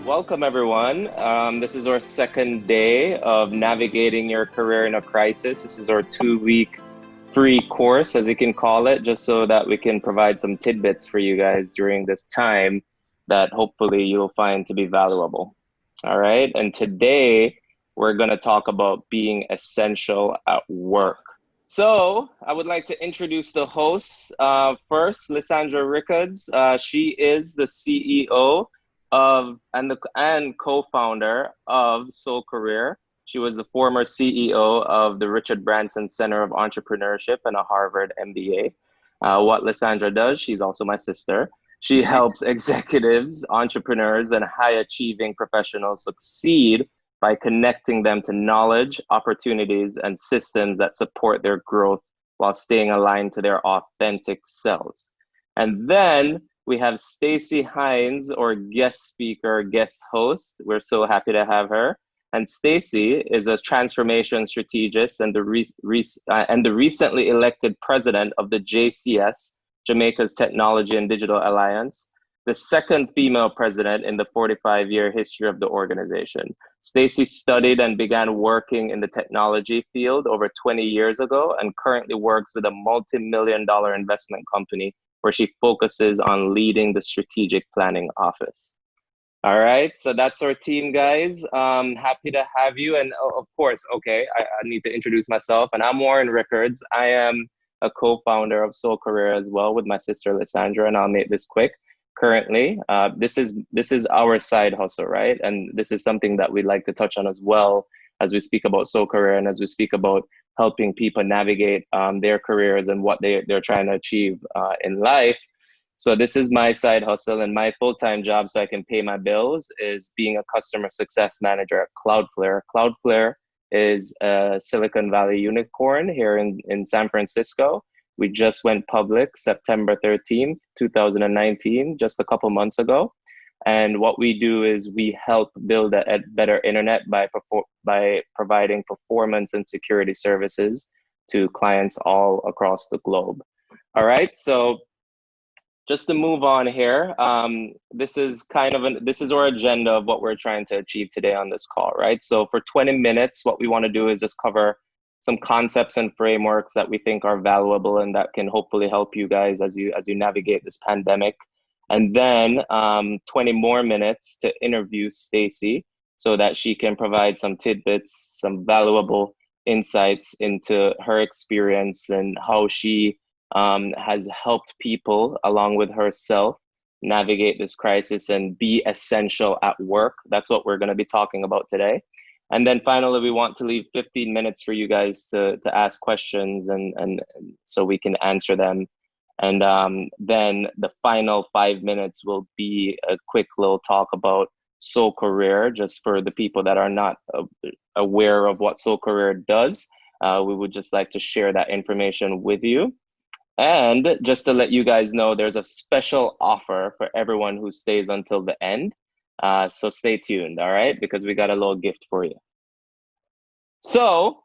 Welcome, everyone. This is our second day of navigating your career in a crisis. This is our 2-week free course, as you can call it, just so that we can provide some tidbits for you guys during this time that hopefully you'll find to be valuable. All right. And today we're going to talk about being essential at work. So I would like to introduce the hosts. First, Lysandra Rickards. She is the CEO of and co-founder of Soul Career. She was the former CEO of the Richard Branson Center of Entrepreneurship and a Harvard MBA. What Lysandra does, she's also my sister. She helps executives, entrepreneurs, and high-achieving professionals succeed by connecting them to knowledge, opportunities, and systems that support their growth while staying aligned to their authentic selves. And then we have Stacey Hines, or guest speaker, guest host. We're so happy to have her. And Stacey is a transformation strategist and the recently elected president of the JCS, Jamaica's Technology and Digital Alliance, the second female president in the 45-year history of the organization. Stacey studied and began working in the technology field over 20 years ago and currently works with a multi-million-dollar investment company where she focuses on leading the strategic planning office. All right, so that's our team, guys. Happy to have you. And of course, okay, I need to introduce myself. And I'm Warren Rickards. I am a co-founder of Soul Career as well with my sister, Lysandra, and I'll make this quick. Currently, this is our side hustle, right? And this is something that we'd like to touch on as well as we speak about Soul Career and as we speak about helping people navigate their careers and what they're trying to achieve in life. So this is my side hustle, and my full-time job so I can pay my bills is being a customer success manager at Cloudflare. Cloudflare is a Silicon Valley unicorn here in San Francisco. We just went public September 13th, 2019, just a couple months ago. And what we do is we help build a better internet by providing performance and security services to clients all across the globe. All right, so just to move on here, this is our agenda of what we're trying to achieve today on this call, right? So for 20 minutes, what we want to do is just cover some concepts and frameworks that we think are valuable and that can hopefully help you guys as you navigate this pandemic. And then 20 more minutes to interview Stacey so that she can provide some tidbits, some valuable insights into her experience and how she has helped people along with herself navigate this crisis and be essential at work. That's what we're going to be talking about today. And then finally, we want to leave 15 minutes for you guys to ask questions and so we can answer them. And then the final 5 minutes will be a quick little talk about Soul Career, just for the people that are not aware of what Soul Career does. We would just like to share that information with you. And just to let you guys know, there's a special offer for everyone who stays until the end. So stay tuned, all right? Because we got a little gift for you. So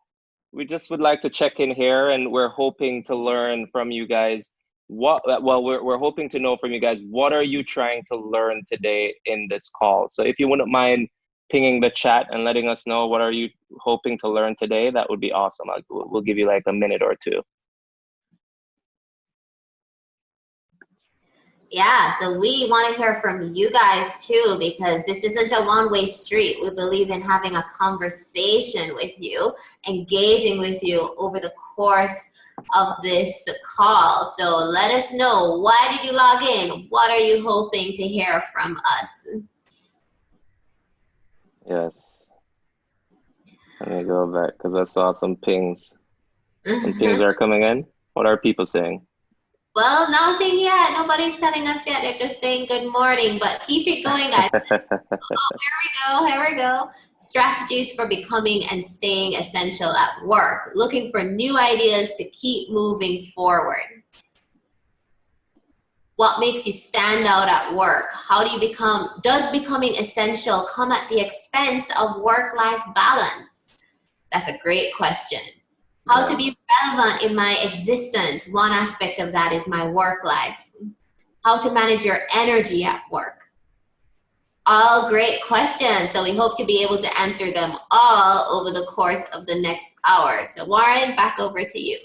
we just would like to check in here, and we're hoping to learn from you guys we're hoping to know from you guys, what are you trying to learn today in this call? So if you wouldn't mind pinging the chat and letting us know what are you hoping to learn today, that would be awesome. We'll give you like a minute or two. Yeah, so we want to hear from you guys too, because this isn't a one-way street. We believe in having a conversation with you, engaging with you over the course of this call. So let us know, why did you log in? What are you hoping to hear from us? Yes. Let me go back because I saw some pings. Some pings are coming in. What are people saying? Well, nothing yet. Nobody's telling us yet. They're just saying good morning, but keep it going, guys. Here we go. Strategies for becoming and staying essential at work. Looking for new ideas to keep moving forward. What makes you stand out at work? How do you does becoming essential come at the expense of work-life balance? That's a great question. How to be relevant in my existence. One aspect of that is my work life. How to manage your energy at work. all great questions. So we hope to be able to answer them all over the course of the next hour. So Warren, back over to you.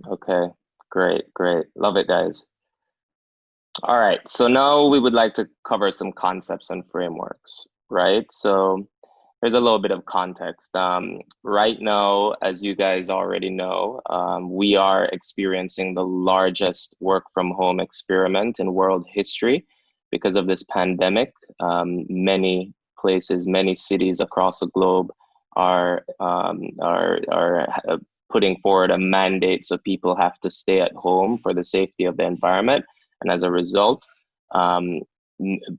Okay, great, great. Love it, guys. All right, so now we would like to cover some concepts and frameworks, right? So here's a little bit of context. Right now, as you guys already know, we are experiencing the largest work from home experiment in world history because of this pandemic. Many places, many cities across the globe are putting forward a mandate so people have to stay at home for the safety of the environment. And as a result,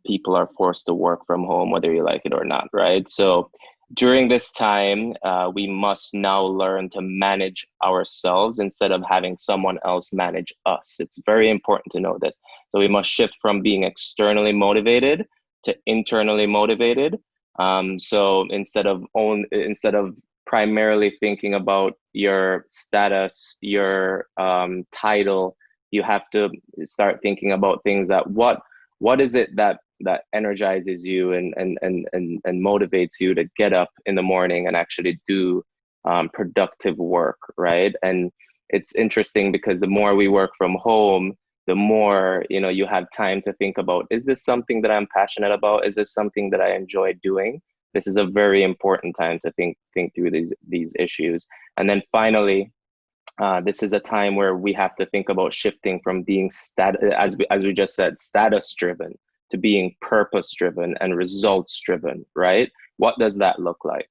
people are forced to work from home, whether you like it or not, right? So during this time, we must now learn to manage ourselves instead of having someone else manage us. It's very important to know this. So we must shift from being externally motivated to internally motivated. So instead of primarily thinking about your status, your title, you have to start thinking about things that what is it that energizes you and motivates you to get up in the morning and actually do productive work, right? And it's interesting because the more we work from home, the more you have time to think about, is this something that I'm passionate about? Is this something that I enjoy doing? This is a very important time to think through these issues. And then finally, this is a time where we have to think about shifting from being as we just said, status driven to being purpose driven and results driven, right? What does that look like?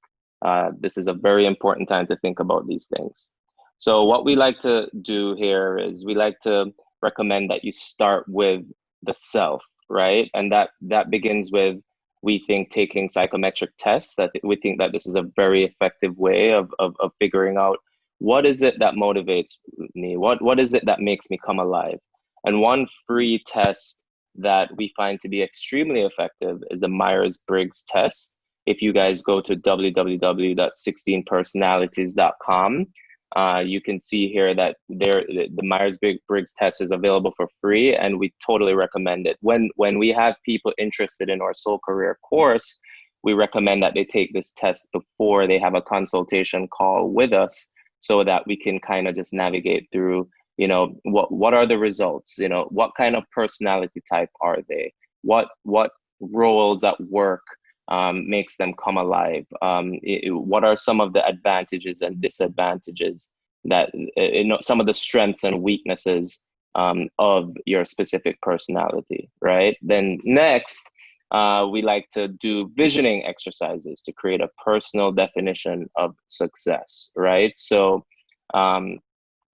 This is a very important time to think about these things. So what we like to do here is we like to recommend that you start with the self, right? And that begins with, we think, taking psychometric tests. That we think that this is a very effective way of figuring out, what is it that motivates me? What is it that makes me come alive? And one free test that we find to be extremely effective is the Myers-Briggs test. If you guys go to www.16personalities.com, you can see here that the Myers-Briggs test is available for free, and we totally recommend it. When we have people interested in our Soul Career course, we recommend that they take this test before they have a consultation call with us, so that we can kind of just navigate through, what are the results, what kind of personality type are they, what roles at work makes them come alive, what are some of the advantages and disadvantages, that some of the strengths and weaknesses of your specific personality, right? Then next, we like to do visioning exercises to create a personal definition of success, right? So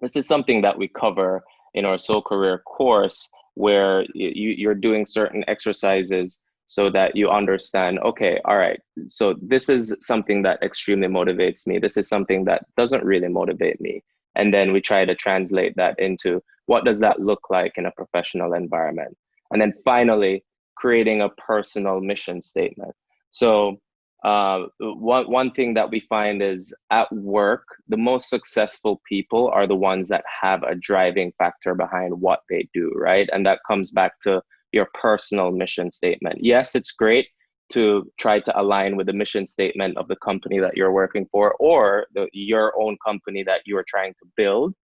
this is something that we cover in our Soul Career course, where you're doing certain exercises so that you understand, okay, all right, so this is something that extremely motivates me. This is something that doesn't really motivate me. And then we try to translate that into, what does that look like in a professional environment? And then finally, creating a personal mission statement. So one thing that we find is, at work, the most successful people are the ones that have a driving factor behind what they do, right? And that comes back to your personal mission statement. Yes, it's great to try to align with the mission statement of the company that you're working for, or your own company that you are trying to build.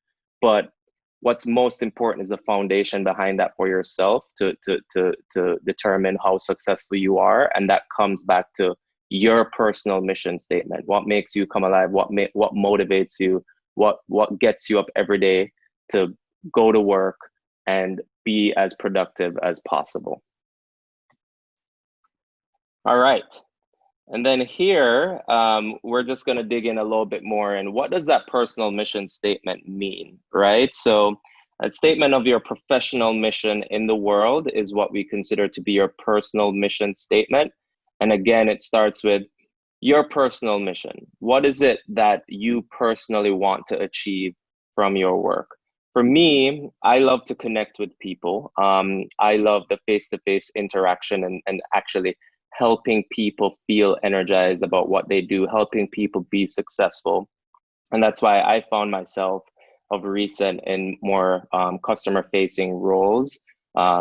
But what's most important is the foundation behind that for yourself to determine how successful you are. And that comes back to your personal mission statement. What makes you come alive? What motivates you? What gets you up every day to go to work and be as productive as possible? All right. And then here, we're just going to dig in a little bit more. And what does that personal mission statement mean, right? So a statement of your professional mission in the world is what we consider to be your personal mission statement. And again, it starts with your personal mission. What is it that you personally want to achieve from your work? For me, I love to connect with people. I love the face-to-face interaction and actually helping people feel energized about what they do, helping people be successful. And that's why I found myself of recent in more customer facing roles,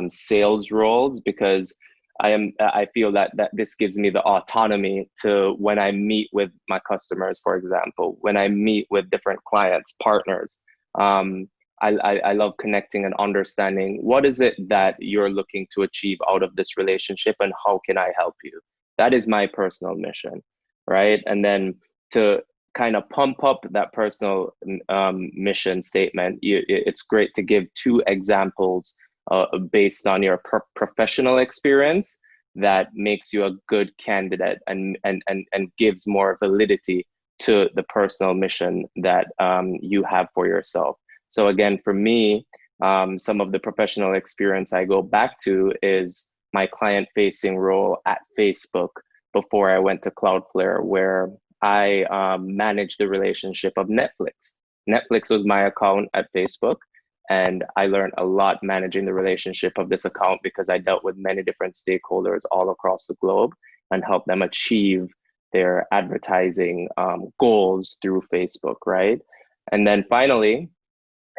sales roles, because I feel that this gives me the autonomy to, when I meet with my customers, for example, when I meet with different clients, partners, I love connecting and understanding what is it that you're looking to achieve out of this relationship and how can I help you? That is my personal mission, right? And then to kind of pump up that personal mission statement, it's great to give two examples based on your professional experience that makes you a good candidate and gives more validity to the personal mission that you have for yourself. So again, for me, some of the professional experience I go back to is my client-facing role at Facebook before I went to Cloudflare, where I managed the relationship of Netflix. Netflix was my account at Facebook, and I learned a lot managing the relationship of this account because I dealt with many different stakeholders all across the globe and helped them achieve their advertising goals through Facebook, right? And then finally,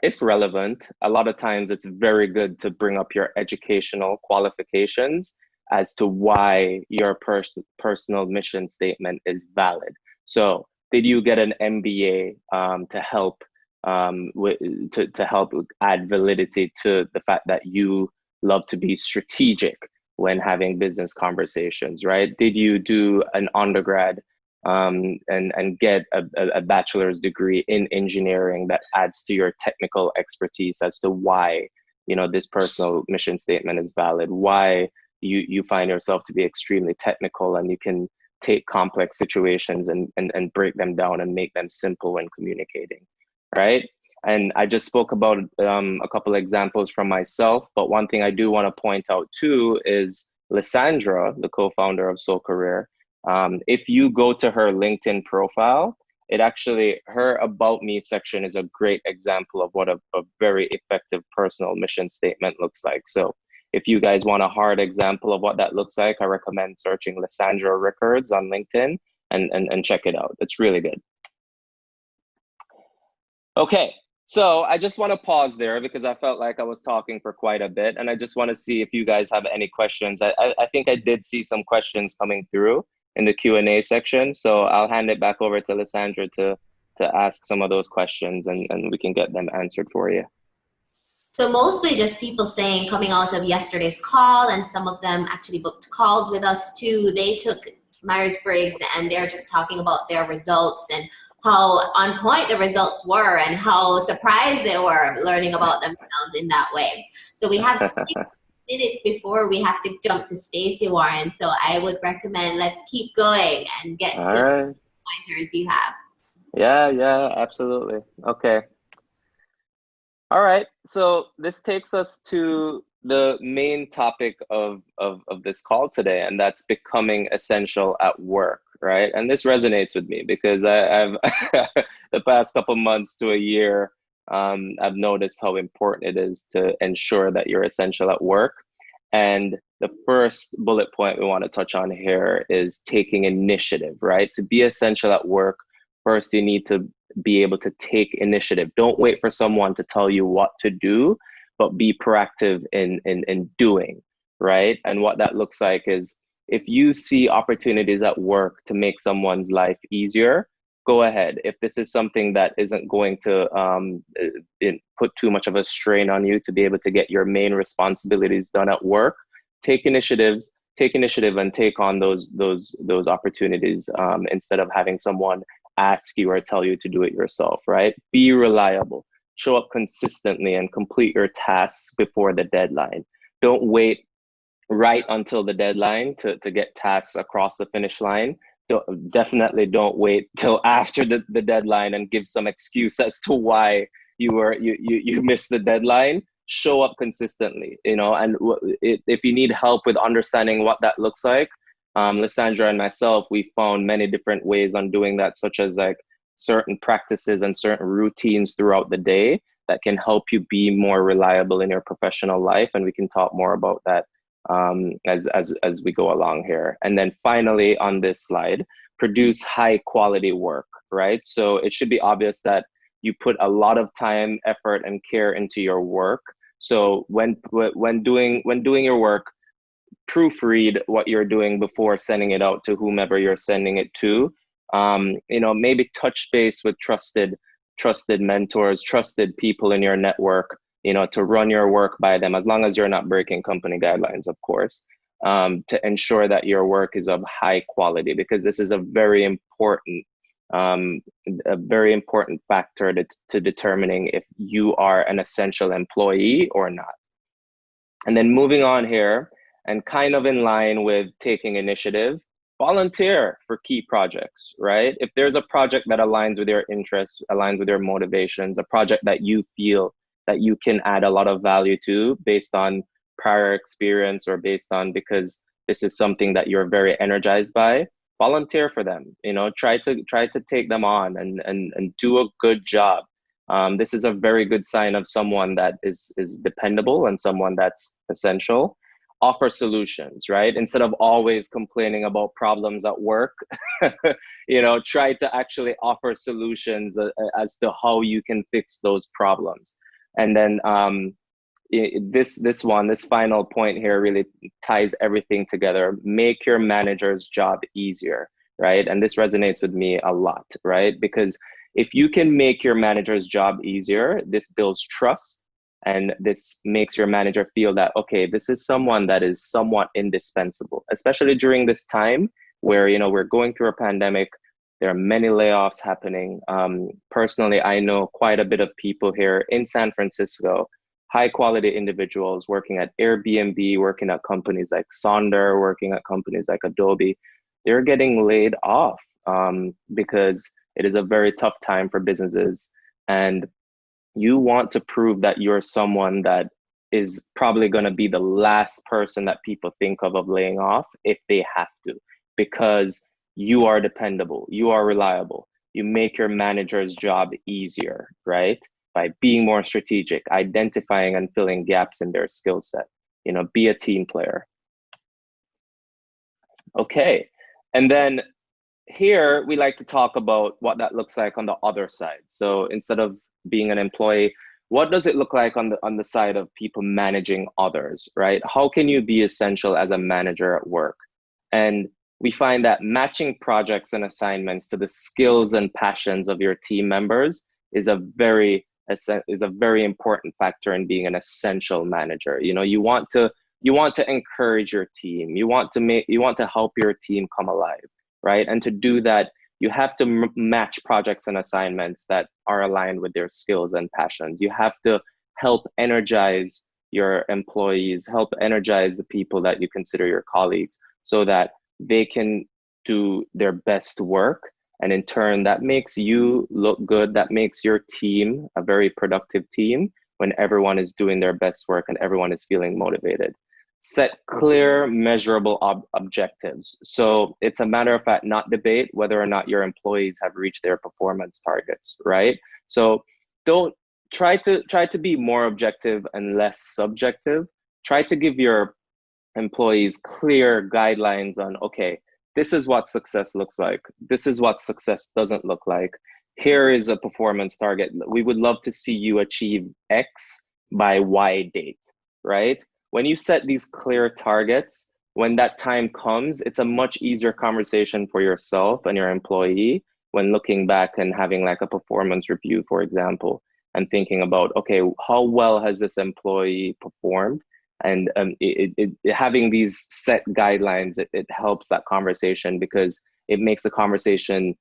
if relevant, a lot of times it's very good to bring up your educational qualifications as to why your personal mission statement is valid. So, did you get an MBA to help to help add validity to the fact that you love to be strategic when having business conversations, right? Did you do an undergrad and get a bachelor's degree in engineering that adds to your technical expertise as to why, you know, this personal mission statement is valid, why you find yourself to be extremely technical and you can take complex situations and break them down and make them simple when communicating, right? And I just spoke about a couple of examples from myself, but one thing I do want to point out too is Lysandra, the co-founder of Soul Career. If you go to her LinkedIn profile, it actually, her About Me section is a great example of what a very effective personal mission statement looks like. So if you guys want a hard example of what that looks like, I recommend searching Lysandra Rickards on LinkedIn and check it out. It's really good. Okay, so I just want to pause there because I felt like I was talking for quite a bit, and I just want to see if you guys have any questions. I think I did see some questions coming through in the Q&A section, so I'll hand it back over to Lysandra to ask some of those questions and we can get them answered for you. So mostly just people saying, coming out of yesterday's call, and some of them actually booked calls with us too. They took Myers-Briggs and they're just talking about their results and how on point the results were and how surprised they were learning about themselves in that way. So we have 6 minutes before we have to jump to Stacey, Warren. So I would recommend let's keep going and get to the pointers you have. Yeah, absolutely. Okay. All right, so this takes us to the main topic of this call today, and that's becoming essential at work, right? And this resonates with me because I've the past couple months to a year, I've noticed how important it is to ensure that you're essential at work. And the first bullet point we want to touch on here is taking initiative, right? To be essential at work, first you need to be able to take initiative. Don't wait for someone to tell you what to do, but be proactive in doing, right? And what that looks like is if you see opportunities at work to make someone's life easier, go ahead. If this is something that isn't going to put too much of a strain on you to be able to get your main responsibilities done at work, take initiative and take on those opportunities instead of having someone ask you or tell you to do it yourself, right? Be reliable, show up consistently and complete your tasks before the deadline. Don't wait right until the deadline to get tasks across the finish line. Definitely don't wait till after the deadline and give some excuse as to why you missed the deadline. Show up consistently, you know, and if you need help with understanding what that looks like, Lysandra and myself, we found many different ways on doing that, such as like certain practices and certain routines throughout the day that can help you be more reliable in your professional life. And we can talk more about that as we go along here. And then finally on this slide, produce high quality work, right? So it should be obvious that you put a lot of time, effort, and care into your work. So when doing your work, proofread what you're doing before sending it out to whomever you're sending it to. Maybe touch base with trusted mentors, trusted people in your network, to run your work by them, as long as you're not breaking company guidelines, of course, to ensure that your work is of high quality, because this is um, a very important factor to determining if you are an essential employee or not. And then moving on here, and kind of in line with taking initiative, volunteer for key projects, right? If there's a project that aligns with your interests, aligns with your motivations, a project that you feel that you can add a lot of value to based on prior experience, or based on because this is something that you're very energized by, volunteer for them. Try to take them on and do a good job. This is a very good sign of someone that is dependable and someone that's essential. Offer solutions, right? Instead of always complaining about problems at work, try to actually offer solutions as to how you can fix those problems. And then this final point here really ties everything together. Make your manager's job easier, right? And this resonates with me a lot, right? Because if you can make your manager's job easier, this builds trust, and this makes your manager feel that, okay, this is someone that is somewhat indispensable, especially during this time where, we're going through a pandemic. There are many layoffs happening. Personally, I know quite a bit of people here in San Francisco, high quality individuals working at Airbnb, working at companies like Sonder, working at companies like Adobe. They're getting laid off because it is a very tough time for businesses. And you want to prove that you're someone that is probably going to be the last person that people think of laying off if they have to, because you are dependable, you are reliable, you make your manager's job easier, right? By being more strategic, identifying and filling gaps in their skill set. Be a team player. Okay, and then here we like to talk about what that looks like on the other side. So instead of being an employee, what does it look like on the side of people managing others, right? How can you be essential as a manager at work? And we find that matching projects and assignments to the skills and passions of your team members is a very important factor in being an essential manager. You want to encourage your team. You want to help your team come alive, right? And to do that, you have to match projects and assignments that are aligned with their skills and passions. You have to help energize your employees, help energize the people that you consider your colleagues, so that they can do their best work. And in turn, that makes you look good. That makes your team a very productive team when everyone is doing their best work and everyone is feeling motivated. Set clear, measurable objectives. So it's a matter of fact, not debate whether or not your employees have reached their performance targets, right? So don't try to be more objective and less subjective. Try to give your employees clear guidelines on, okay, this is what success looks like. This is what success doesn't look like. Here is a performance target. We would love to see you achieve X by Y date, right? When you set these clear targets, when that time comes, it's a much easier conversation for yourself and your employee when looking back and having like a performance review, for example, and thinking about, okay, how well has this employee performed? And having these set guidelines, it helps that conversation, because it makes the conversation,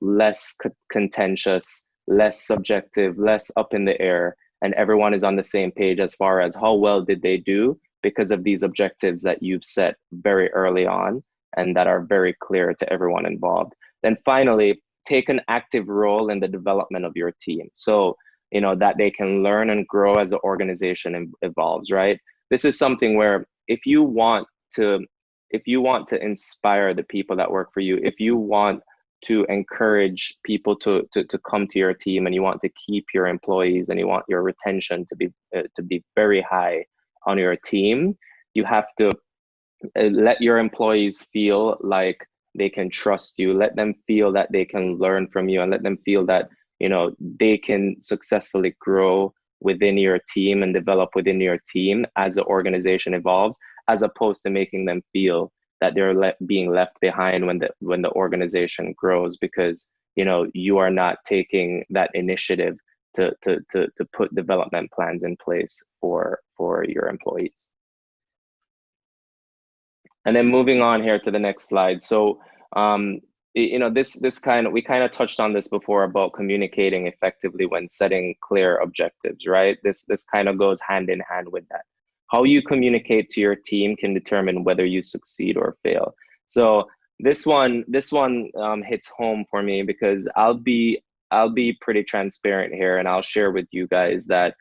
less contentious, less subjective, less up in the air, and everyone is on the same page as far as how well did they do because of these objectives that you've set very early on and that are very clear to everyone involved. Then finally, take an active role in the development of your team, so that they can learn and grow as the organization evolves, right? This is something where if you want to inspire the people that work for you, if you want to encourage people to come to your team, and you want to keep your employees, and you want your retention to be very high on your team, you have to let your employees feel like they can trust you. Let them feel that they can learn from you, and let them feel that they can successfully grow within your team and develop within your team as the organization evolves, as opposed to making them feel that they're being left behind when the organization grows, because you are not taking that initiative to put development plans in place for your employees. And then moving on here to the next slide. So this kind of, we kind of touched on this before about communicating effectively when setting clear objectives, right? This kind of goes hand in hand with that. How you communicate to your team can determine whether you succeed or fail. So this one hits home for me, because I'll be pretty transparent here, and I'll share with you guys that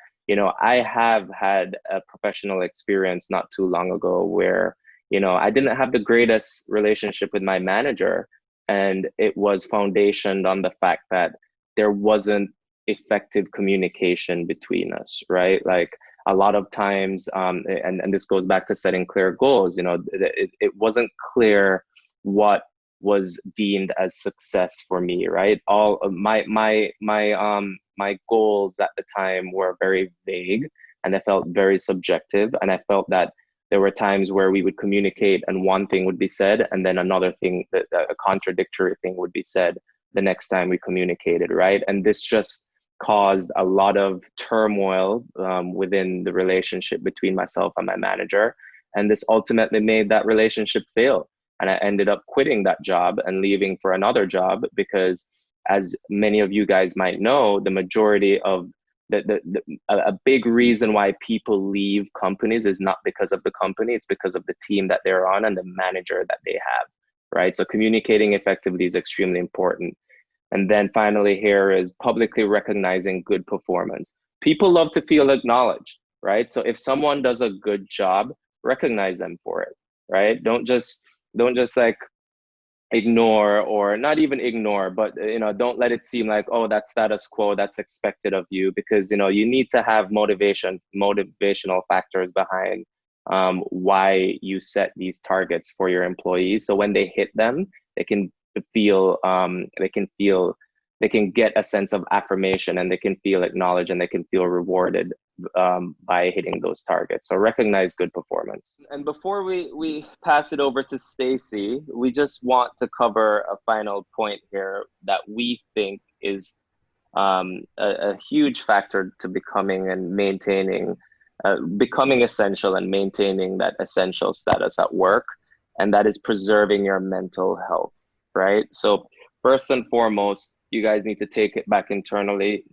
I have had a professional experience not too long ago where I didn't have the greatest relationship with my manager, and it was foundationed on the fact that there wasn't effective communication between us, right? Like a lot of times, and this goes back to setting clear goals, it wasn't clear what was deemed as success for me, right? All of my goals at the time were very vague, and I felt very subjective, and I felt that there were times where we would communicate and one thing would be said, and then another thing, a contradictory thing would be said the next time we communicated, right? And this just caused a lot of turmoil within the relationship between myself and my manager. And this ultimately made that relationship fail. And I ended up quitting that job and leaving for another job, because as many of you guys might know, the majority of a big reason why people leave companies is not because of the company, it's because of the team that they're on and the manager that they have, right? So communicating effectively is extremely important. And then finally here is publicly recognizing good performance. People love to feel acknowledged, right? So if someone does a good job, recognize them for it, right? Don't just like ignore, or not even ignore, but don't let it seem like, oh, that's status quo, that's expected of you, because you need to have motivational factors behind why you set these targets for your employees, so when they hit them, they can get a sense of affirmation, and they can feel acknowledged, and they can feel rewarded by hitting those targets. So recognize good performance. And before we pass it over to Stacey, we just want to cover a final point here that we think is a huge factor to becoming essential and maintaining that essential status at work, and that is preserving your mental health, right? So first and foremost, you guys need to take it back internally.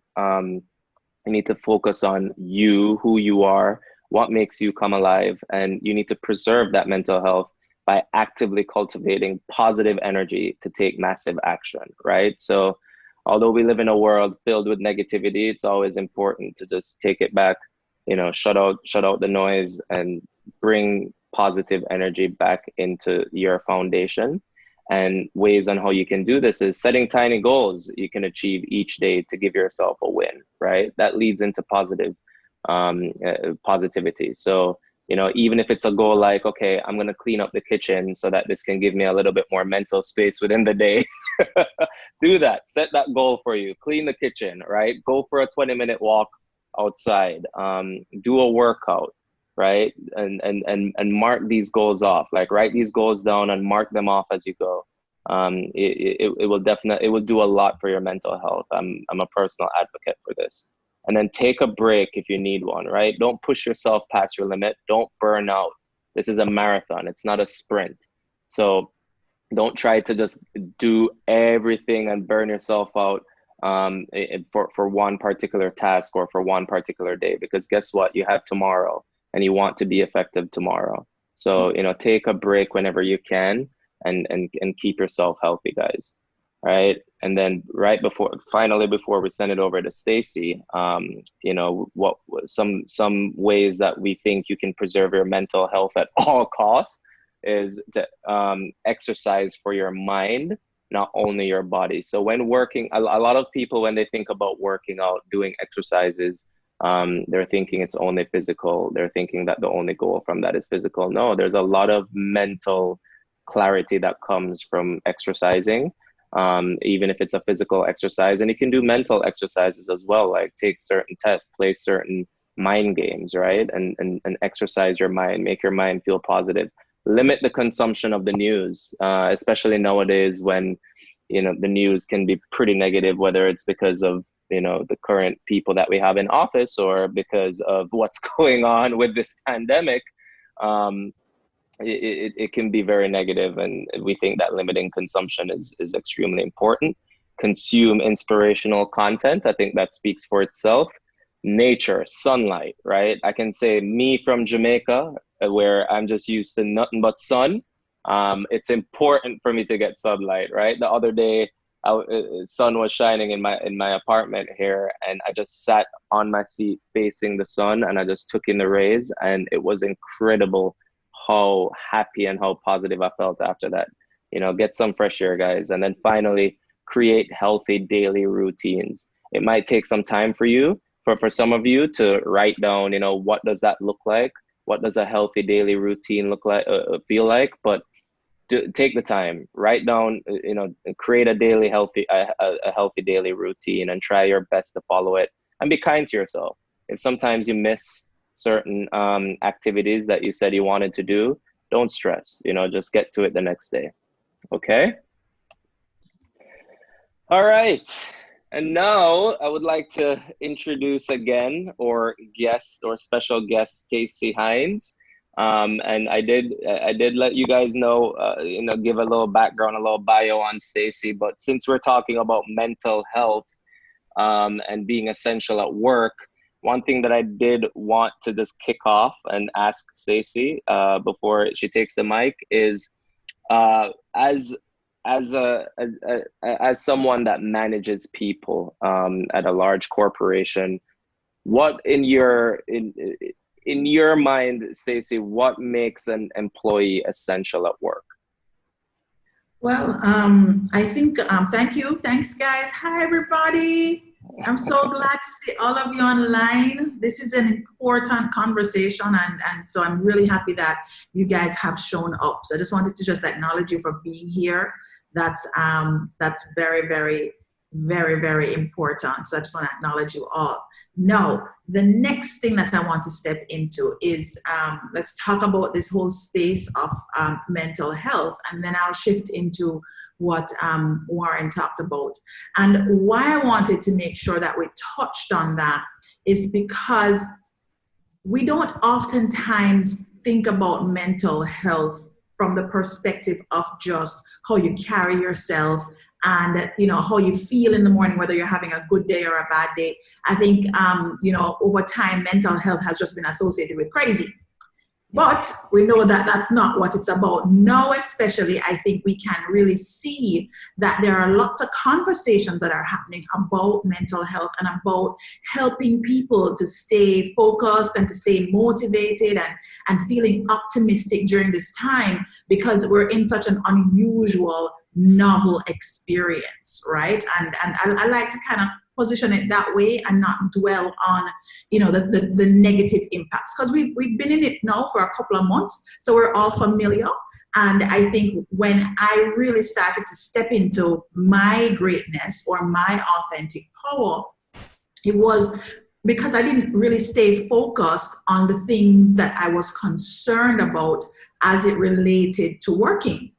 You need to focus on you, who you are, what makes you come alive, and you need to preserve that mental health by actively cultivating positive energy to take massive action, right? So although we live in a world filled with negativity, it's always important to just take it back, shut out the noise and bring positive energy back into your foundation. And ways on how you can do this is setting tiny goals you can achieve each day to give yourself a win, right? That leads into positivity. So, even if it's a goal like, okay, I'm going to clean up the kitchen so that this can give me a little bit more mental space within the day. Do that. Set that goal for you. Clean the kitchen, right? Go for a 20-minute walk outside. Do a workout, right? And mark these goals off. Like write these goals down and mark them off as you go. It will do a lot for your mental health. I'm a personal advocate for this. And then take a break if you need one, right? Don't push yourself past your limit. Don't burn out. This is a marathon. It's not a sprint. So don't try to just do everything and burn yourself out for one particular task or for one particular day, because guess what? You have tomorrow, and you want to be effective tomorrow. So, take a break whenever you can, and keep yourself healthy, guys. Right. And then finally, before we send it over to Stacey, what some ways that we think you can preserve your mental health at all costs is to exercise for your mind, not only your body. So when working, a lot of people, when they think about working out, doing exercises, they're thinking it's only physical. They're thinking that the only goal from that is physical. No, there's a lot of mental clarity that comes from exercising. even if it's a physical exercise. And you can do mental exercises as well, like take certain tests, play certain mind games, right? And exercise your mind, make your mind feel positive. Limit the consumption of the news, especially nowadays when, you know, the news can be pretty negative, whether it's because of, you know, the current people that we have in office or because of what's going on with this pandemic. It can be very negative, and we think that limiting consumption is extremely important. Consume inspirational content. I think that speaks for itself. Nature, sunlight, right? I can say, me from Jamaica, where I'm just used to nothing but sun. It's important for me to get sunlight, right? The other day, sun was shining in my apartment here, and I just sat on my seat facing the sun, and I just took in the rays, and it was incredible how happy and how positive I felt after that. You know, get some fresh air, guys. And then finally, create healthy daily routines. It might take some time for you, for some of you, to write down, you know, what does that look like? What does a healthy daily routine look like, feel like? But take the time, write down, you know, create a healthy daily routine, and try your best to follow it, and be kind to yourself. If sometimes you miss certain activities that you said you wanted to do, don't stress, you know, just get to it the next day. Okay. All right. And now I would like to introduce again our guest, or special guest, Stacey Hines. And I did let you guys know, you know, give a little background, a little bio on Stacey. But since we're talking about mental health and being essential at work, one thing that I did want to just kick off and ask Stacey before she takes the mic is, as someone that manages people at a large corporation, what in your mind, Stacey, what makes an employee essential at work? Well, I think, thanks guys. Hi everybody. I'm so glad to see all of you online. This is an important conversation, and so I'm really happy that you guys have shown up. So I just wanted to just acknowledge you for being here. That's very, very, very, very important. So I just want to acknowledge you all. Now, the next thing that I want to step into is, let's talk about this whole space of mental health, and then I'll shift into what Warren talked about. And why I wanted to make sure that we touched on that is because we don't oftentimes think about mental health from the perspective of just how you carry yourself and, you know, how you feel in the morning, whether you're having a good day or a bad day. I think, you know, over time, mental health has just been associated with crazy. But we know that that's not what it's about. Now, especially, I think we can really see that there are lots of conversations that are happening about mental health and about helping people to stay focused and to stay motivated and feeling optimistic during this time, because we're in such an unusual, novel experience, right? And I like to kind of position it that way and not dwell on, you know, the negative impacts, because we've been in it now for a couple of months, so we're all familiar. And I think when I really started to step into my greatness or my authentic power, it was because I didn't really stay focused on the things that I was concerned about as it related to working.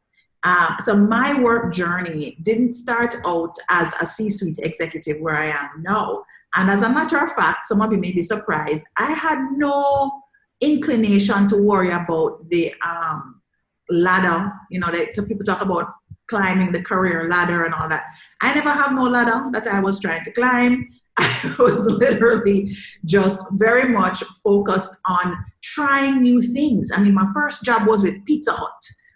So my work journey didn't start out as a C-suite executive where I am now. And as a matter of fact, some of you may be surprised, I had no inclination to worry about the ladder. You know, people talk about climbing the career ladder and all that. I never have no ladder that I was trying to climb. I was literally just very much focused on trying new things. I mean, my first job was with Pizza Hut,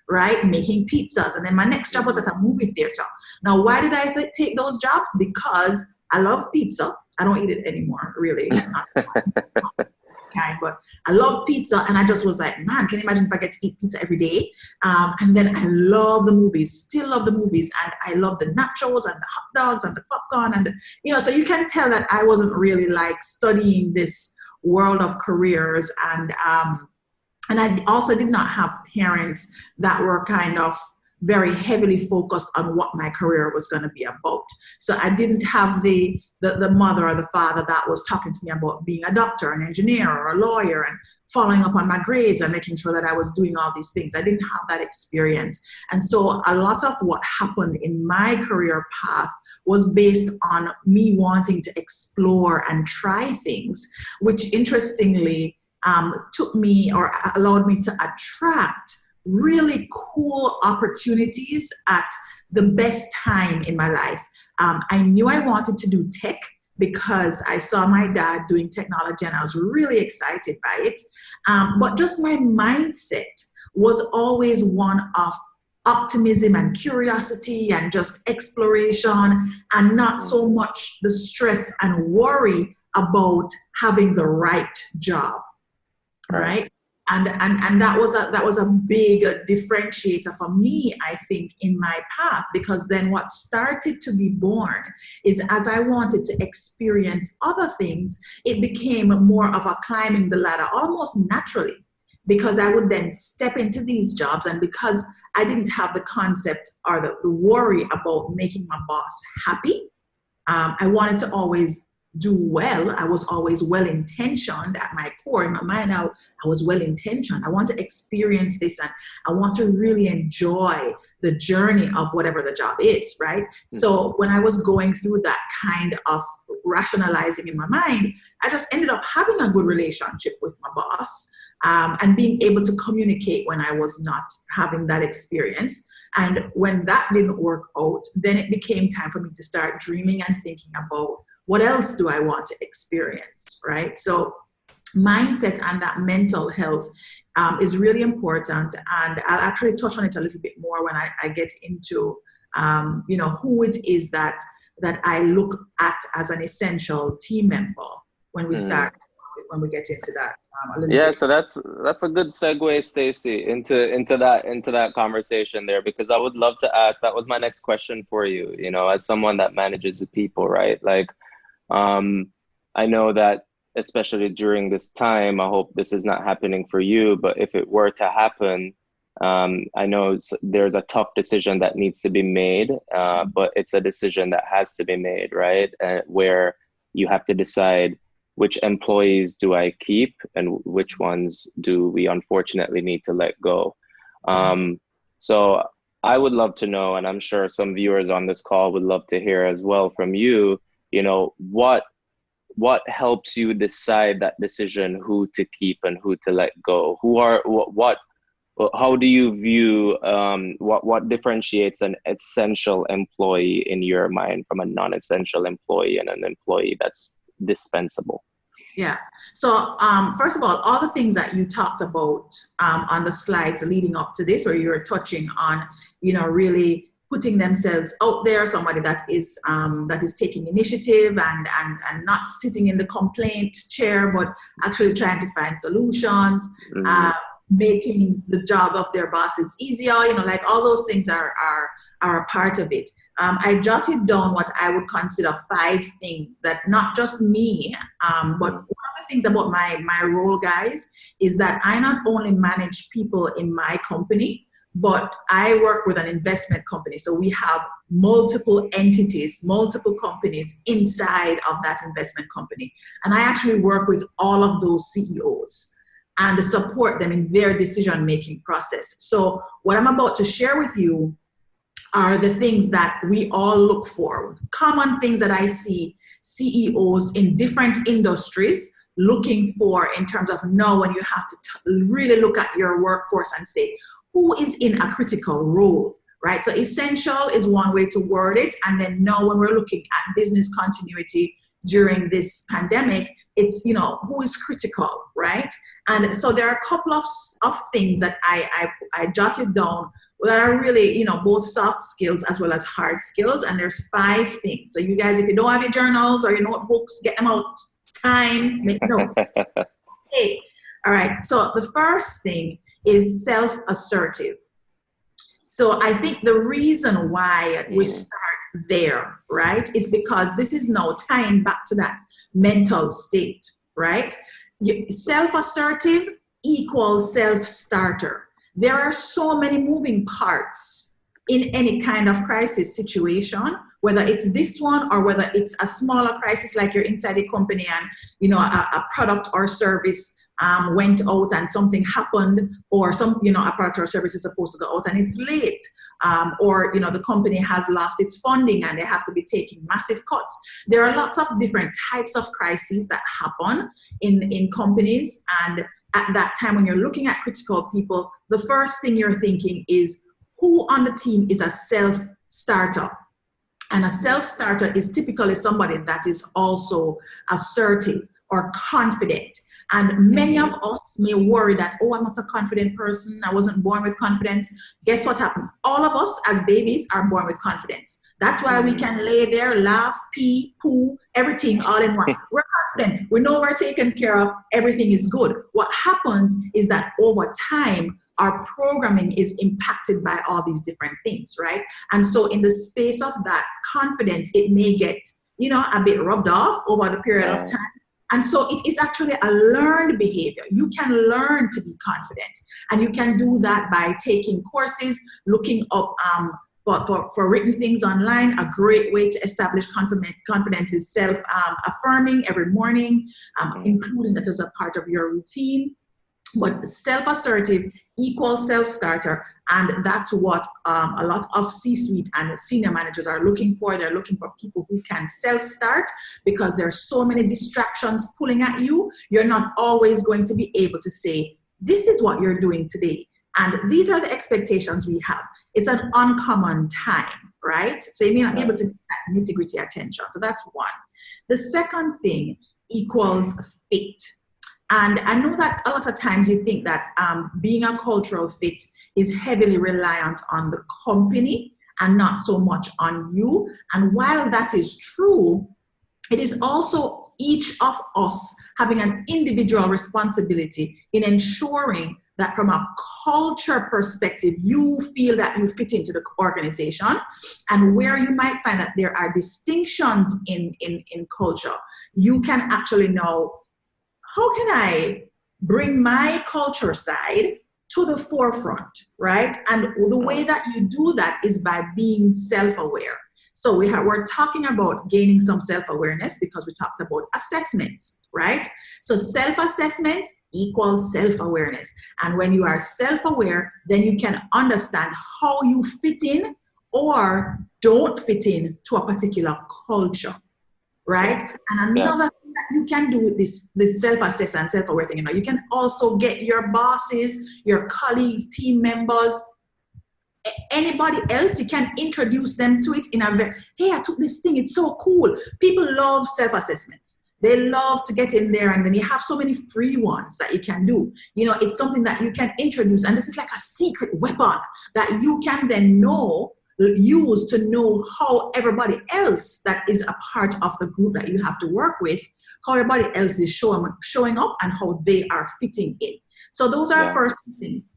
right? Making pizzas. And then my next job was at a movie theater. Now, why did I take those jobs? Because I love pizza. I don't eat it anymore, really. But I love pizza. And I just was like, man, can you imagine if I get to eat pizza every day? And then I love the movies, still love the movies. And I love the nachos and the hot dogs and the popcorn. And, you know, so you can tell that I wasn't really like studying this world of careers. And I also did not have parents that were kind of very heavily focused on what my career was going to be about. So I didn't have the mother or the father that was talking to me about being a doctor, an engineer, or a lawyer, and following up on my grades and making sure that I was doing all these things. I didn't have that experience. And so a lot of what happened in my career path was based on me wanting to explore and try things, which interestingly took me or allowed me to attract really cool opportunities at the best time in my life. I knew I wanted to do tech because I saw my dad doing technology and I was really excited by it. But just my mindset was always one of optimism and curiosity and just exploration, and not so much the stress and worry about having the right job, right? And that was a big differentiator for me, I think, in my path, because then what started to be born is, as I wanted to experience other things, it became more of a climbing the ladder almost naturally, because I would then step into these jobs, and because I didn't have the concept or the worry about making my boss happy, I wanted to always do well. I was always well-intentioned at my core. In my mind, I was well-intentioned. I want to experience this, and I want to really enjoy the journey of whatever the job is, right? Mm-hmm. So when I was going through that kind of rationalizing in my mind, I just ended up having a good relationship with my boss, and being able to communicate when I was not having that experience. And when that didn't work out, then it became time for me to start dreaming and thinking about, what else do I want to experience, right? So mindset and that mental health is really important. And I'll actually touch on it a little bit more when I get into, who it is that I look at as an essential team member when we start, when we get into that a little bit. So that's a good segue, Stacey, into that conversation there, because I would love to ask, that was my next question for you, as someone that manages the people, right? Like, I know that especially during this time, I hope this is not happening for you, but if it were to happen, I know there's a tough decision that needs to be made, but it's a decision that has to be made, right? Where you have to decide, which employees do I keep and which ones do we unfortunately need to let go? So I would love to know, and I'm sure some viewers on this call would love to hear as well from you, what helps you decide that decision, who to keep and who to let go? How do you view, what differentiates an essential employee in your mind from a non-essential employee and an employee that's dispensable? Yeah. So first of all the things that you talked about on the slides leading up to this, or you were touching on, really putting themselves out there, somebody that is taking initiative and not sitting in the complaint chair, but actually trying to find solutions, making the job of their bosses easier, like all those things are a part of it. I jotted down what I would consider 5 things that not just me, but one of the things about my role, guys, is that I not only manage people in my company, but I work with an investment company. So we have multiple entities, multiple companies inside of that investment company. And I actually work with all of those CEOs and support them in their decision-making process. So what I'm about to share with you are the things that we all look for, common things that I see CEOs in different industries looking for, in terms of know when you have to really look at your workforce and say, who is in a critical role, right? So essential is one way to word it. And then know when we're looking at business continuity during this pandemic, it's, who is critical, right? And so there are a couple of things that I jotted down that are really, both soft skills as well as hard skills. And there's 5 things. So you guys, if you don't have your journals or your notebooks, get them out. Time, make notes. Okay. All right. So the first thing is self-assertive. So I think the reason why we start there, right, is because this is now tying back to that mental state, right? Self-assertive equals self-starter. There are so many moving parts in any kind of crisis situation, whether it's this one or whether it's a smaller crisis like you're inside a company and, you know, a product or service went out and something happened, or some, you know, a product or service is supposed to go out and it's late, or, you know, the company has lost its funding and they have to be taking massive cuts. There are lots of different types of crises that happen in companies, and at that time when you're looking at critical people, the first thing you're thinking is who on the team is a self-starter. And a self-starter is typically somebody that is also assertive or confident. And many of us may worry that, oh, I'm not a confident person. I wasn't born with confidence. Guess what happened? All of us as babies are born with confidence. That's why we can lay there, laugh, pee, poo, everything all in one. We're confident. We know we're taken care of. Everything is good. What happens is that over time, our programming is impacted by all these different things, right? And so in the space of that confidence, it may get, you know, a bit rubbed off over the period of time. And so it is actually a learned behavior. You can learn to be confident. And you can do that by taking courses, looking up for written things online. A great way to establish confidence is self-affirming every morning, including that as a part of your routine. But self-assertive equals self-starter, and that's what a lot of C-suite and senior managers are looking for. They're looking for people who can self-start, because there's so many distractions pulling at you. You're not always going to be able to say, this is what you're doing today, and these are the expectations we have. It's an uncommon time, right? So you may not be able to get that nitty-gritty attention. So that's one. The second thing equals fit. And I know that a lot of times you think that being a cultural fit is heavily reliant on the company and not so much on you. And while that is true, it is also each of us having an individual responsibility in ensuring that from a culture perspective, you feel that you fit into the organization, and where you might find that there are distinctions in culture, you can actually know, how can I bring my culture side to the forefront, right? And the way that you do that is by being self-aware. So we're talking about gaining some self-awareness because we talked about assessments, right? So self-assessment equals self-awareness. And when you are self-aware, then you can understand how you fit in or don't fit in to a particular culture, right? And another thing that you can do with this self-assess and self-aware thing, you know, you can also get your bosses, your colleagues, team members, anybody else, you can introduce them to it in a very, hey, I took this thing, it's so cool. People love self-assessments. They love to get in there, and then you have so many free ones that you can do. You know, it's something that you can introduce, and this is like a secret weapon that you can then use to know how everybody else that is a part of the group that you have to work with, how everybody else is showing up and how they are fitting in. So those are first two things,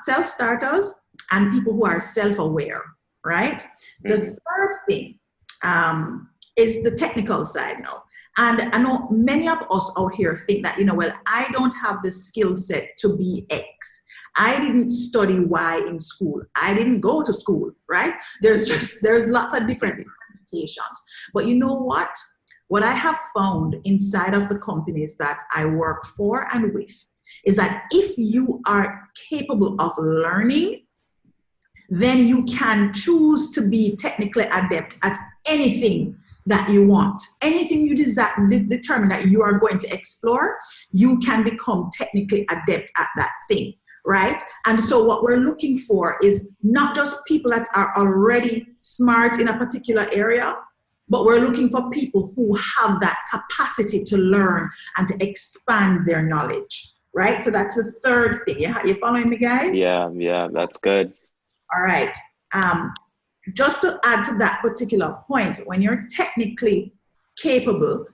self-starters and people who are self-aware, right? Mm-hmm. The third thing is the technical side now. And I know many of us out here think that, you know, well, I don't have the skill set to be X. I didn't study Y in school. I didn't go to school, right? There's lots of different limitations. But you know what? What I have found inside of the companies that I work for and with is that if you are capable of learning, then you can choose to be technically adept at anything that you want. Anything you determine that you are going to explore, you can become technically adept at that thing, right? And so what we're looking for is not just people that are already smart in a particular area, but we're looking for people who have that capacity to learn and to expand their knowledge, right? So that's the third thing. You following me, guys? Yeah, that's good. All right. Just to add to that particular point, when you're technically capable,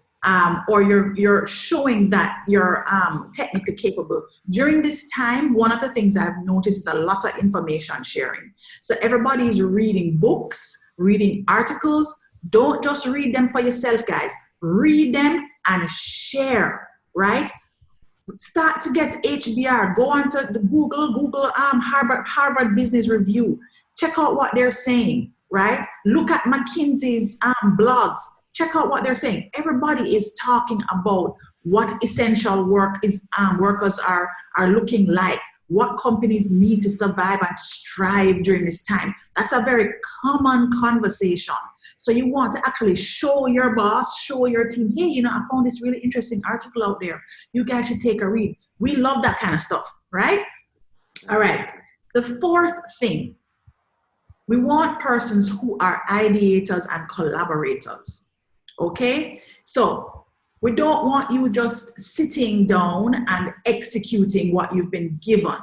or you're showing that you're technically capable, during this time, one of the things I've noticed is a lot of information sharing. So everybody's reading books, reading articles. Don't just read them for yourself, guys. Read them and share, right? Start to get HBR. Go on to the Google Harvard Business Review. check out what they're saying, right? Look at McKinsey's blogs. Check out what they're saying. Everybody is talking about what essential workers are looking like, what companies need to survive and to strive during this time. That's a very common conversation. So you want to actually show your boss, show your team, hey, I found this really interesting article out there. You guys should take a read. We love that kind of stuff, right? All right. The fourth thing, we want persons who are ideators and collaborators, okay? So we don't want you just sitting down and executing what you've been given.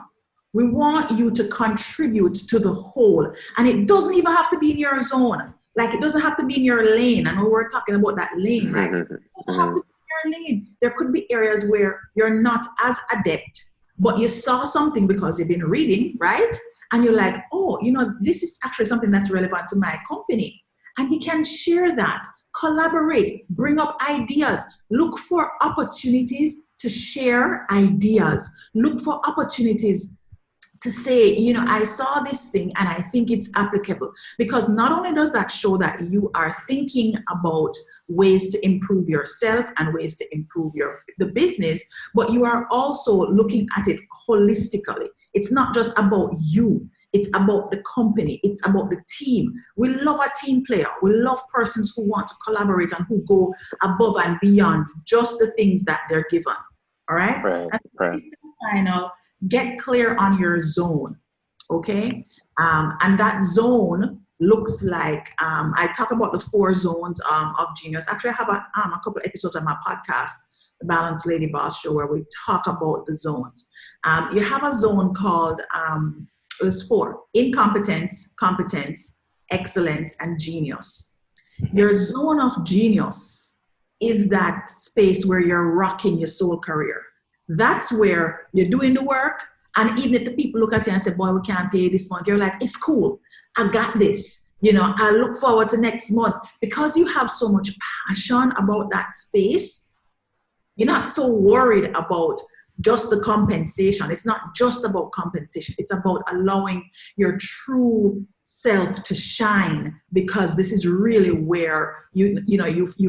We want you to contribute to the whole. And it doesn't even have to be in your zone. Like, it doesn't have to be in your lane. I know we're talking about that lane, right? It doesn't have to be in your lane. There could be areas where you're not as adept, but you saw something because you've been reading, right? And you're like, oh, this is actually something that's relevant to my company. And you can share that, collaborate, bring up ideas, look for opportunities to share ideas, look for opportunities to say, I saw this thing and I think it's applicable. Because not only does that show that you are thinking about ways to improve yourself and ways to improve the business, but you are also looking at it holistically. It's not just about you. It's about the company. It's about the team. We love a team player. We love persons who want to collaborate and who go above and beyond just the things that they're given. All right? Right. Final, get clear on your zone, okay? And that zone looks like, I talk about the 4 zones of genius. Actually, I have a couple of episodes on my podcast, The Balanced Lady Boss Show, where we talk about the zones. You have a zone called, there's 4, incompetence, competence, excellence, and genius. Your zone of genius is that space where you're rocking your soul career. That's where you're doing the work, and even if the people look at you and say, boy, we can't pay this month, you're like, it's cool, I got this. I look forward to next month. Because you have so much passion about that space, you're not so worried about just the compensation. It's not just about compensation. It's about allowing your true self to shine, because this is really where you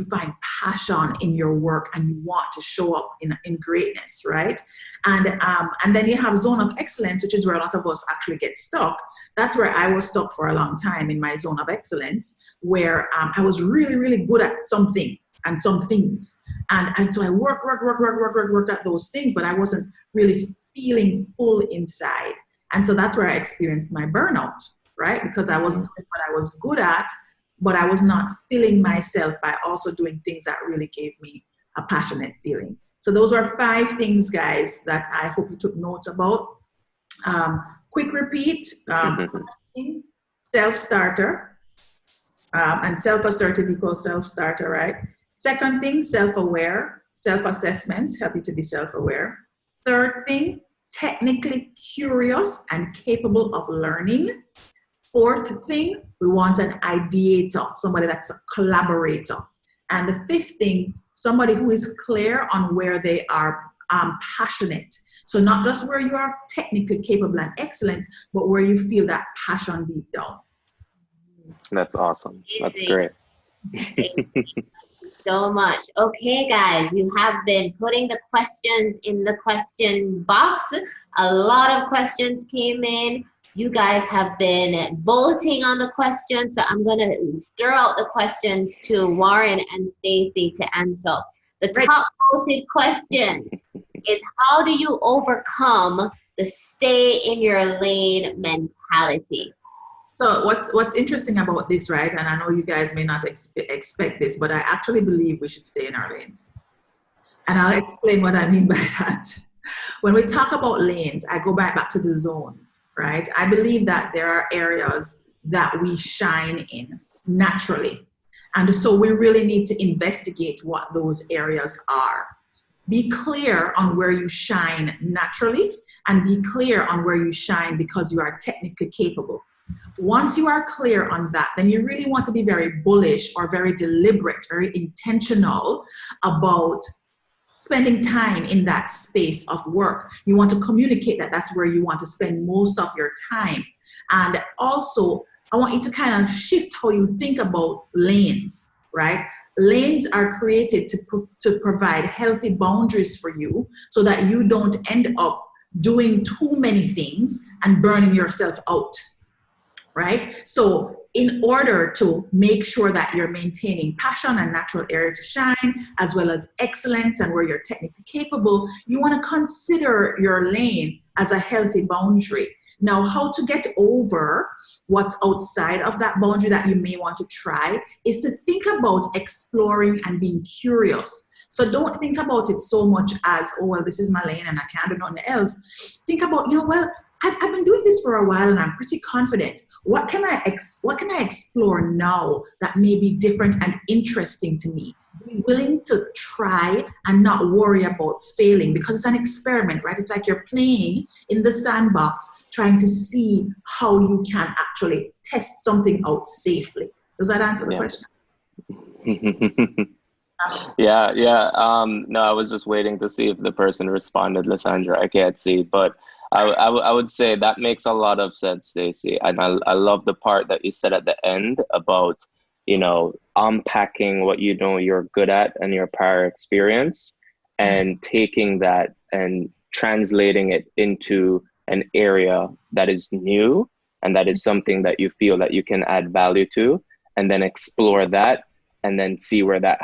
find passion in your work and you want to show up in greatness, right? And then you have zone of excellence, which is where a lot of us actually get stuck. That's where I was stuck for a long time, in my zone of excellence, where I was really, really good at something and some things. And so I worked at those things, but I wasn't really feeling full inside. And so that's where I experienced my burnout, right? Because I wasn't doing what I was good at, but I was not filling myself by also doing things that really gave me a passionate feeling. So those are 5 things, guys, that I hope you took notes about. Quick repeat, first thing, self-starter, and self-assertive equals self-starter, right? Second thing, self-aware, self-assessments help you to be self-aware. Third thing, technically curious and capable of learning. Fourth thing, we want an ideator, somebody that's a collaborator. And the 5th thing, somebody who is clear on where they are passionate. So not just where you are technically capable and excellent, but where you feel that passion deep down. That's awesome. That's great. Thank you so much. Okay, guys, you have been putting the questions in the question box. A lot of questions came in. You guys have been voting on the questions, so I'm going to throw out the questions to Warren and Stacey to answer. The top voted question is, how do you overcome the stay in your lane mentality? So what's interesting about this, right, and I know you guys may not expect this, but I actually believe we should stay in our lanes. And I'll explain what I mean by that. When we talk about lanes, I go back to the zones, right? I believe that there are areas that we shine in naturally. And so we really need to investigate what those areas are. Be clear on where you shine naturally, and be clear on where you shine because you are technically capable. Once you are clear on that, then you really want to be very bullish or very deliberate, very intentional about spending time in that space of work. You want to communicate that that's where you want to spend most of your time. And also, I want you to kind of shift how you think about lanes, right? Lanes are created to provide healthy boundaries for you so that you don't end up doing too many things and burning yourself out, right? So in order to make sure that you're maintaining passion and natural area to shine, as well as excellence and where you're technically capable, you want to consider your lane as a healthy boundary. Now, how to get over what's outside of that boundary that you may want to try is to think about exploring and being curious. So don't think about it so much as, oh, well, this is my lane and I can't do nothing else. Think about, well, I've been doing this for a while and I'm pretty confident. What can I explore now that may be different and interesting to me? Be willing to try and not worry about failing, because it's an experiment, right? It's like you're playing in the sandbox, trying to see how you can actually test something out safely. Does that answer the question? Yeah. No, I was just waiting to see if the person responded, Lysandra. I can't see, but I would say that makes a lot of sense, Stacey. And I love the part that you said at the end about, unpacking what you know you're good at and your prior experience, and taking that and translating it into an area that is new and that is something that you feel that you can add value to, and then explore that and then see where that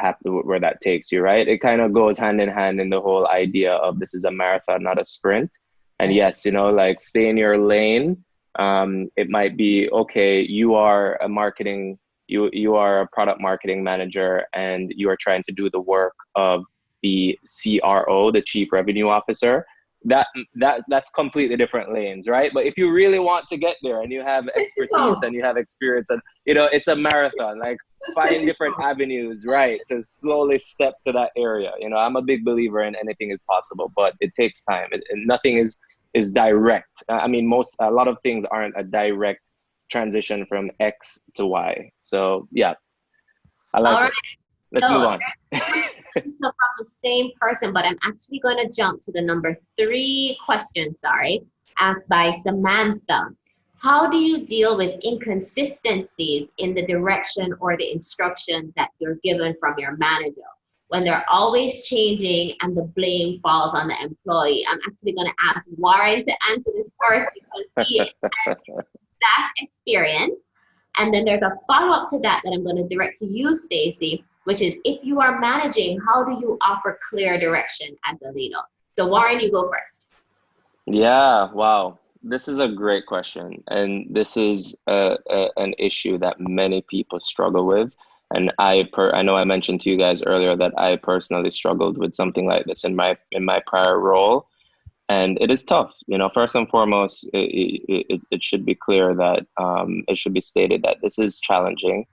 takes you, right? It kind of goes hand in hand in the whole idea of this is a marathon, not a sprint. And yes, like stay in your lane. It might be, okay, you are a marketing, you are a product marketing manager, and you are trying to do the work of the CRO, the Chief Revenue Officer. That's completely different lanes, right? But if you really want to get there and you have expertise and you have experience, and it's a marathon, like find different avenues, right, to slowly step to that area. I'm a big believer in anything is possible, but it takes time. And nothing is direct. I mean, a lot of things aren't a direct transition from X to Y. So yeah, I like it. Let's move on. So from the same person, but I'm actually going to jump to the number 3 question, asked by Samantha. How do you deal with inconsistencies in the direction or the instructions that you're given from your manager when they're always changing and the blame falls on the employee? I'm actually going to ask Warren to answer this first because he has that experience. And then there's a follow-up to that I'm going to direct to you, Stacey, which is, if you are managing, how do you offer clear direction as a leader? So Warren, you go first. Yeah, wow. This is a great question. And this is an issue that many people struggle with. And I know I mentioned to you guys earlier that I personally struggled with something like this in my prior role. And it is tough. First and foremost, it should be clear that it should be stated that this is challenging.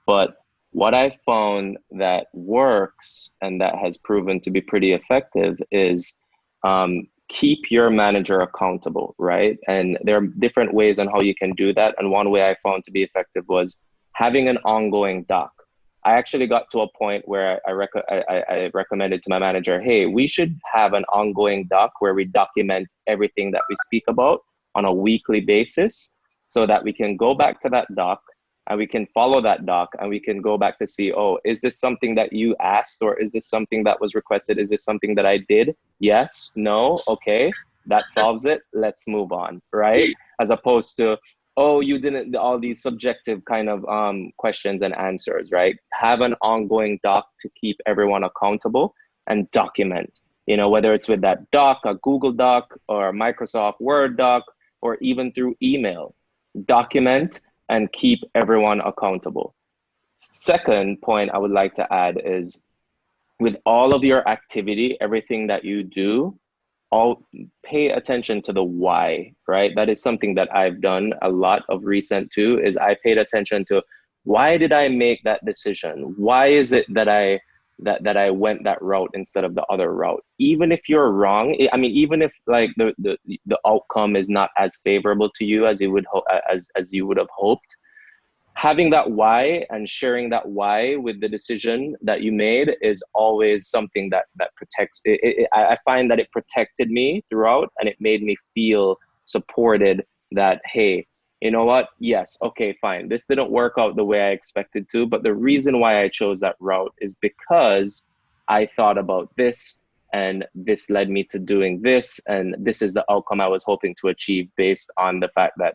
But what I found that works and that has proven to be pretty effective is keep your manager accountable, right? And there are different ways on how you can do that. And one way I found to be effective was having an ongoing doc. I actually got to a point where I recommended to my manager, hey, we should have an ongoing doc where we document everything that we speak about on a weekly basis, so that we can go back to that doc and we can follow that doc and we can go back to see, oh, is this something that you asked, or is this something that was requested? Is this something that I did? Yes, no, okay, that solves it. Let's move on, right? As opposed to, oh, you didn't, all these subjective kind of questions and answers, right? Have an ongoing doc to keep everyone accountable and document, whether it's with that doc, a Google Doc or a Microsoft Word doc, or even through email. Document and keep everyone accountable. Second point I would like to add is, with all of your activity, everything that you do, pay attention to the why, right? That is something that I've done a lot of recent too, is I paid attention to, why did I make that decision? Why is it that I went that route instead of the other route? Even if you're wrong, I mean, even if like the outcome is not as favorable to you as you would as you would have hoped, having that why and sharing that why with the decision that you made is always something that protects it. I find that it protected me throughout, and it made me feel supported that, hey, you know what? Yes, okay, fine. This didn't work out the way I expected to, but the reason why I chose that route is because I thought about this, and this led me to doing this, and this is the outcome I was hoping to achieve based on the fact that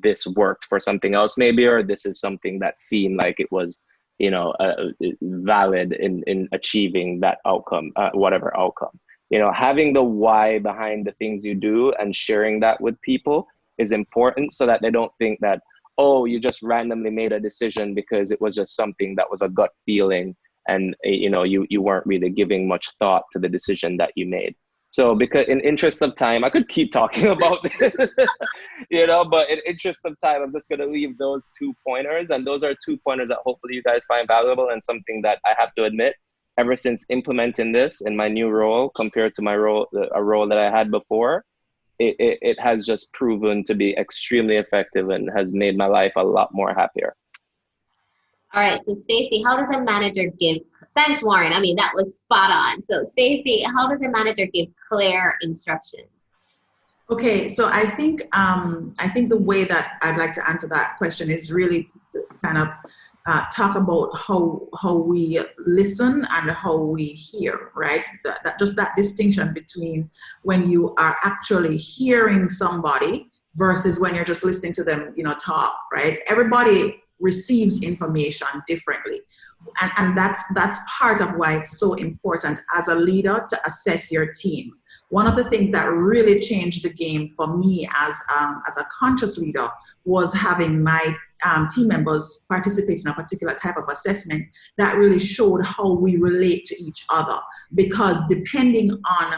this worked for something else maybe, or this is something that seemed like it was valid in achieving that outcome, whatever outcome. Having the why behind the things you do and sharing that with people is important, so that they don't think that, oh, you just randomly made a decision because it was just something that was a gut feeling, and you weren't really giving much thought to the decision that you made. So, because in interest of time, I could keep talking about this, but in interest of time, I'm just going to leave those 2 pointers. And those are 2 pointers that hopefully you guys find valuable, and something that I have to admit, ever since implementing this in my new role compared to a role that I had before, it has just proven to be extremely effective and has made my life a lot more happier. All right, so Stacey, how does a manager give? Thanks, Warren. I mean, that was spot on. So Stacey, how does a manager give clear instruction? Okay, so I think the way that I'd like to answer that question is really kind of talk about how we listen and how we hear, right? That distinction between when you are actually hearing somebody versus when you're just listening to them, talk, right? Everybody receives information differently. And that's part of why it's so important as a leader to assess your team. One of the things that really changed the game for me as a conscious leader was having my team members participate in a particular type of assessment that really showed how we relate to each other. Because depending on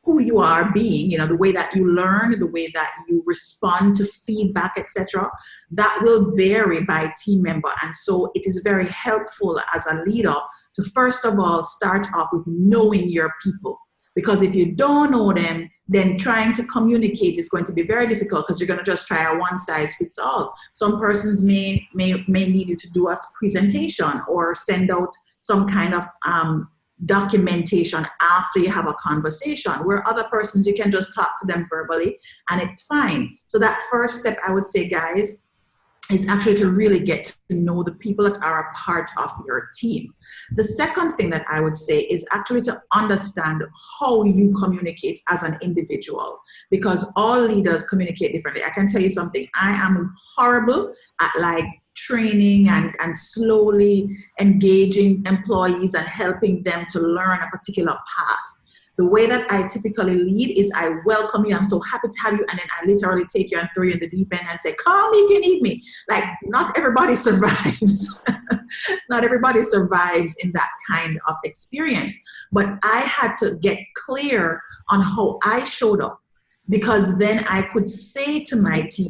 who you are being, the way that you learn, the way that you respond to feedback, etc., that will vary by team member. And so it is very helpful as a leader to first of all start off with knowing your people. Because if you don't know them, then trying to communicate is going to be very difficult, because you're going to just try a one size fits all. Some persons may need you to do a presentation or send out some kind of documentation after you have a conversation, where other persons, you can just talk to them verbally and it's fine. So that first step, I would say, guys, is actually to really get to know the people that are a part of your team. The second thing that I would say is actually to understand how you communicate as an individual, because all leaders communicate differently. I can tell you something, I am horrible at training and slowly engaging employees and helping them to learn a particular path. The way that I typically lead is I welcome you. I'm so happy to have you. And then I literally take you and throw you in the deep end and say, call me if you need me. Not everybody survives. Not everybody survives in that kind of experience. But I had to get clear on how I showed up, because then I could say to my team,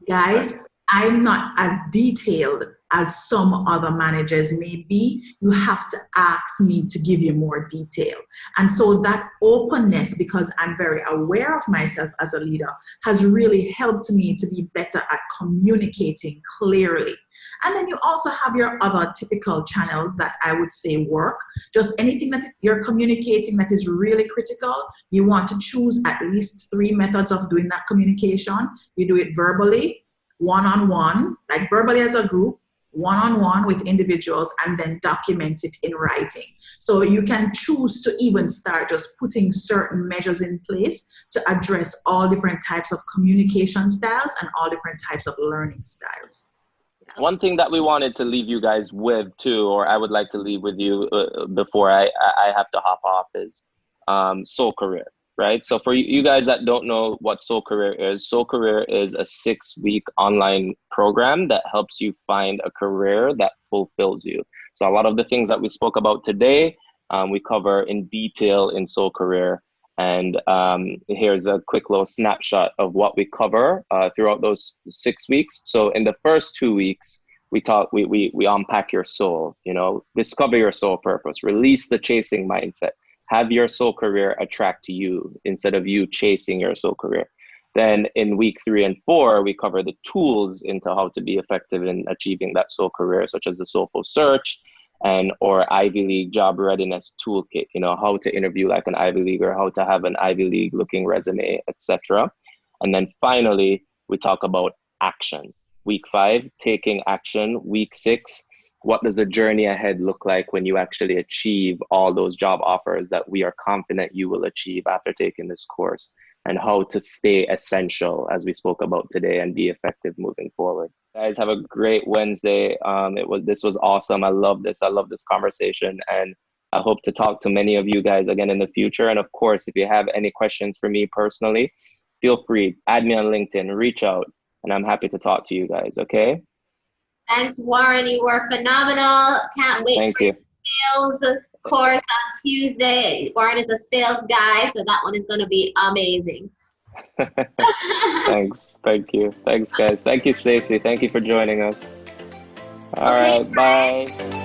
guys, I'm not as detailed as some other managers may be. You have to ask me to give you more detail. And so that openness, because I'm very aware of myself as a leader, has really helped me to be better at communicating clearly. And then you also have your other typical channels that I would say work. Just anything that you're communicating that is really critical, you want to choose at least 3 methods of doing that communication. You do it verbally, one-on-one, like verbally as a group, one-on-one with individuals, and then document it in writing. So you can choose to even start just putting certain measures in place to address all different types of communication styles and all different types of learning styles. Yeah. One thing that we wanted to leave you guys with too, or I would like to leave with you before I have to hop off, is Soul Career. Right? So for you guys that don't know what Soul Career is a 6-week online program that helps you find a career that fulfills you. So a lot of the things that we spoke about today, we cover in detail in Soul Career. And here's a quick little snapshot of what we cover throughout those 6 weeks. So in the first 2 weeks, we unpack your soul, discover your soul purpose, release the chasing mindset. Have your soul career attract to you instead of you chasing your soul career. Then in week 3 and 4, we cover the tools into how to be effective in achieving that soul career, such as the Soulful Search or Ivy League job readiness toolkit, how to interview like an Ivy Leaguer, how to have an Ivy League looking resume, etc. And then finally, we talk about action. Week 5, taking action. Week 6, what does the journey ahead look like when you actually achieve all those job offers that we are confident you will achieve after taking this course, and how to stay essential, as we spoke about today, and be effective moving forward. Guys, have a great Wednesday. This was awesome. I love this conversation, and I hope to talk to many of you guys again in the future. And of course, if you have any questions for me personally, feel free, add me on LinkedIn, reach out, and I'm happy to talk to you guys. Okay. Thanks, Warren. You were phenomenal. Can't wait Thank for you. your sales course on Tuesday. Warren is a sales guy, so that one is going to be amazing. Thanks. Thank you. Thanks, guys. Thank you, Stacey. Thank you for joining us. All Okay, right. Bye.